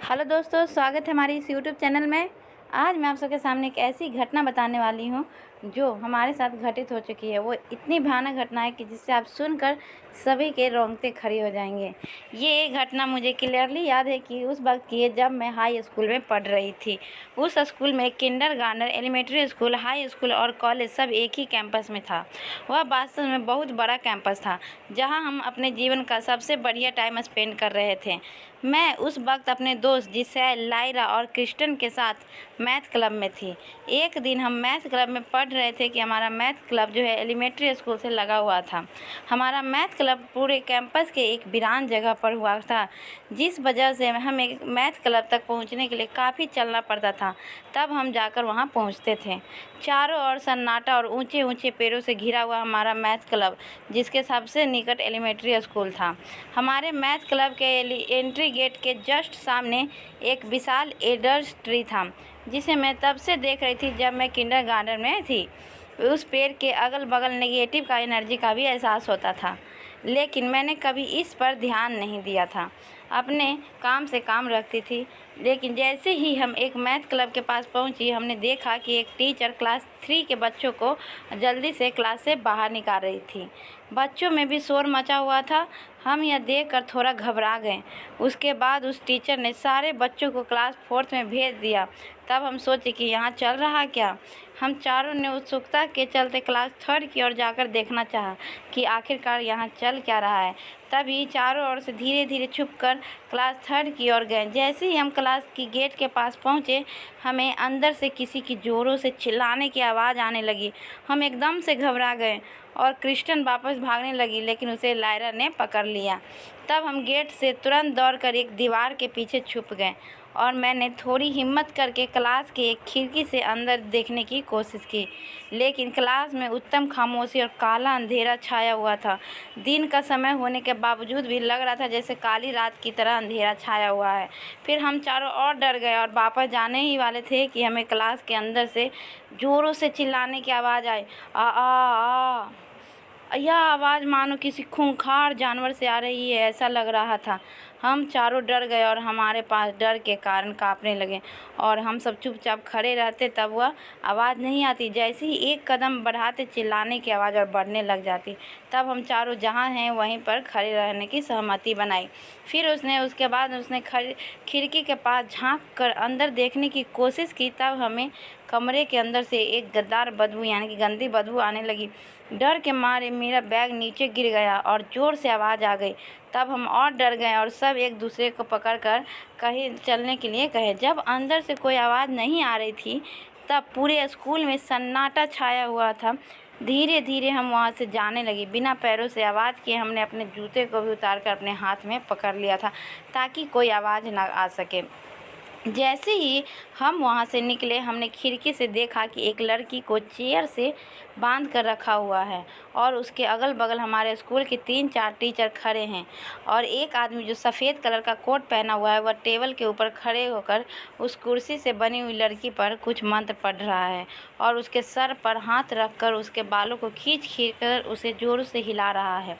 Hello दोस्तों, स्वागत है हमारी इस यूट्यूब चैनल में। आज मैं आप सबके सामने एक ऐसी घटना बताने वाली हूँ जो हमारे साथ घटित हो चुकी है। वो इतनी भयानक घटना है कि जिससे आप सुनकर सभी के रोंगटे खड़े हो जाएंगे। ये घटना मुझे क्लियरली याद है कि उस वक्त की है जब मैं हाई स्कूल में पढ़ रही थी। उस स्कूल में kindergarten, elementary school, high school और कॉलेज सब एक ही कैंपस में था। वह वास्तव में बहुत बड़ा कैंपस था जहाँ हम अपने जीवन का सबसे बढ़िया टाइम स्पेंड कर रहे थे। मैं उस वक्त अपने दोस्त जिसैल, लायरा और क्रिस्टन के साथ मैथ क्लब में थी। एक दिन हम मैथ क्लब में पढ़ रहे थे कि हमारा मैथ क्लब जो है एलिमेंट्री स्कूल से लगा हुआ था। हमारा मैथ क्लब पूरे कैंपस के एक वीरान जगह पर हुआ था, जिस वजह से हमें मैथ क्लब तक पहुंचने के लिए काफ़ी चलना पड़ता था, तब हम जाकर वहां पहुंचते थे। चारों ओर सन्नाटा और ऊंचे ऊंचे पेड़ों से घिरा हुआ हमारा मैथ क्लब, जिसके सबसे निकट एलिमेंट्री स्कूल था। हमारे मैथ क्लब के एंट्री गेट के जस्ट सामने एक विशाल एडर्स ट्री था, जिसे मैं तब से देख रही थी जब मैं किंडरगार्टन में थी। उस पेड़ के अगल बगल नेगेटिव का एनर्जी का भी एहसास होता था, लेकिन मैंने कभी इस पर ध्यान नहीं दिया था। अपने काम से काम रखती थी। लेकिन जैसे ही हम एक मैथ क्लब के पास पहुंची, हमने देखा कि एक टीचर क्लास 3 के बच्चों को जल्दी से क्लास से बाहर निकाल रही थी। बच्चों में भी शोर मचा हुआ था। हम यह देखकर थोड़ा घबरा गए। उसके बाद उस टीचर ने सारे बच्चों को क्लास 4 में भेज दिया। तब हम सोचे कि यहाँ चल रहा क्या। हम चारों ने उत्सुकता के चलते क्लास 3 की ओर जाकर देखना चाहा कि आखिरकार यहाँ चल क्या रहा है। तभी चारों ओर से धीरे धीरे छुपकर क्लास 3 की ओर गए। जैसे ही हम क्लास की गेट के पास पहुँचे, हमें अंदर से किसी की ज़ोरों से चिल्लाने की आवाज़ आने लगी। हम एकदम से घबरा गए और क्रिस्टन वापस भागने लगी, लेकिन उसे लायरा ने पकड़ लिया। तब हम गेट से तुरंत दौड़कर एक दीवार के पीछे छुप गए और मैंने थोड़ी हिम्मत करके क्लास के एक खिड़की से अंदर देखने की कोशिश की, लेकिन क्लास में उत्तम खामोशी और काला अंधेरा छाया हुआ था। दिन का समय होने के बावजूद भी लग रहा था जैसे काली रात की तरह अंधेरा छाया हुआ है। फिर हम चारों और डर गए और वापस जाने ही वाले थे कि हमें क्लास के अंदर से ज़ोरों से चिल्लाने की आवाज़ आई। आ आ आ यह आवाज़ मानो किसी खूंखार जानवर से आ रही है, ऐसा लग रहा था। हम चारों डर गए और हमारे पास डर के कारण कांपने लगे और हम सब चुपचाप खड़े रहते। तब वह आवाज़ नहीं आती। जैसे ही एक कदम बढ़ाते, चिल्लाने की आवाज़ और बढ़ने लग जाती। तब हम चारों जहाँ हैं वहीं पर खड़े रहने की सहमति बनाई। फिर उसके बाद उसने खिड़की के पास झाँक कर अंदर देखने की कोशिश की। तब हमें कमरे के अंदर से एक गद्दार बदबू यानी कि गंदी बदबू आने लगी। डर के मारे मेरा बैग नीचे गिर गया और ज़ोर से आवाज़ आ गई। तब हम और डर गए और सब एक दूसरे को पकड़कर कहीं चलने के लिए कहे। जब अंदर से कोई आवाज़ नहीं आ रही थी, तब पूरे स्कूल में सन्नाटा छाया हुआ था। धीरे धीरे हम वहाँ से जाने लगी। बिना पैरों से आवाज़ किए हमने अपने जूते को भी उतारकर अपने हाथ में पकड़ लिया था, ताकि कोई आवाज़ ना आ सके। जैसे ही हम वहाँ से निकले, हमने खिड़की से देखा कि एक लड़की को चेयर से बांध कर रखा हुआ है और उसके अगल बगल हमारे स्कूल के 3-4 टीचर खड़े हैं और एक आदमी जो सफ़ेद कलर का कोट पहना हुआ है, वह टेबल के ऊपर खड़े होकर उस कुर्सी से बनी हुई लड़की पर कुछ मंत्र पढ़ रहा है और उसके सर पर हाथ रखकर उसके बालों को खींच खींच कर उसे ज़ोर से हिला रहा है।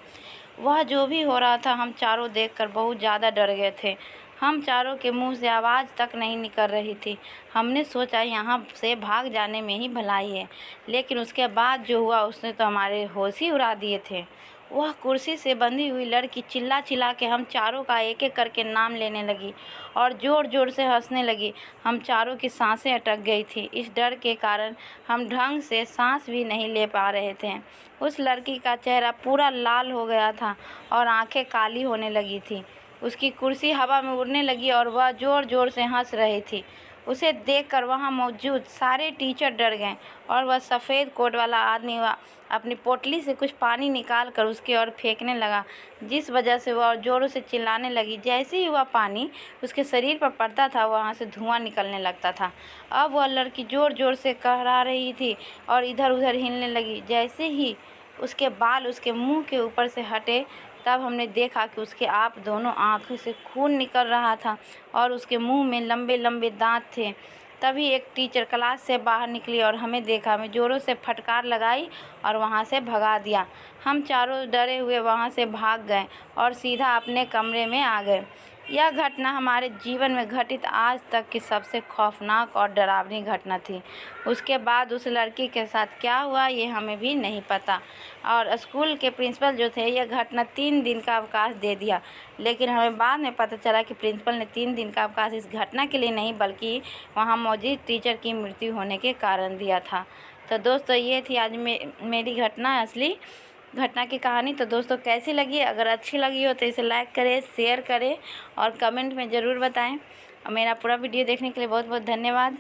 वह जो भी हो रहा था, हम चारों देखकर बहुत ज़्यादा डर गए थे। हम चारों के मुंह से आवाज़ तक नहीं निकल रही थी। हमने सोचा यहाँ से भाग जाने में ही भलाई है, लेकिन उसके बाद जो हुआ उसने तो हमारे होश ही उड़ा दिए थे। वह कुर्सी से बंधी हुई लड़की चिल्ला चिल्ला के हम चारों का एक एक करके नाम लेने लगी और ज़ोर ज़ोर से हंसने लगी। हम चारों की सांसें अटक गई थी। इस डर के कारण हम ढंग से सांस भी नहीं ले पा रहे थे। उस लड़की का चेहरा पूरा लाल हो गया था और आंखें काली होने लगी थी। उसकी कुर्सी हवा में उड़ने लगी और वह ज़ोर ज़ोर से हंस रही थी। उसे देखकर वहाँ मौजूद सारे टीचर डर गए और वह सफ़ेद कोट वाला आदमी अपनी पोटली से कुछ पानी निकाल कर उसकी ओर फेंकने लगा, जिस वजह से वह ज़ोरों से चिल्लाने लगी। जैसे ही वह पानी उसके शरीर पर पड़ता था, वहाँ से धुआं निकलने लगता था। अब वह लड़की ज़ोर ज़ोर से कहरा रही थी और इधर उधर हिलने लगी। जैसे ही उसके बाल उसके मुंह के ऊपर से हटे, तब हमने देखा कि उसके आप दोनों आँखों से खून निकल रहा था और उसके मुंह में लंबे लंबे दांत थे। तभी एक टीचर क्लास से बाहर निकली और हमें देखा। हमें ज़ोरों से फटकार लगाई और वहाँ से भगा दिया। हम चारों डरे हुए वहाँ से भाग गए और सीधा अपने कमरे में आ गए। यह घटना हमारे जीवन में घटित आज तक की सबसे खौफनाक और डरावनी घटना थी। उसके बाद उस लड़की के साथ क्या हुआ ये हमें भी नहीं पता, और स्कूल के प्रिंसिपल जो थे यह घटना 3 दिन का अवकाश दे दिया, लेकिन हमें बाद में पता चला कि प्रिंसिपल ने 3 दिन का अवकाश इस घटना के लिए नहीं बल्कि वहाँ मौजूद टीचर की मृत्यु होने के कारण दिया था। तो दोस्तों ये थी आज मेरी घटना, असली घटना की कहानी। तो दोस्तों कैसी लगी? अगर अच्छी लगी हो तो इसे लाइक करें, शेयर करें और कमेंट में ज़रूर बताएं। और मेरा पूरा वीडियो देखने के लिए बहुत बहुत धन्यवाद।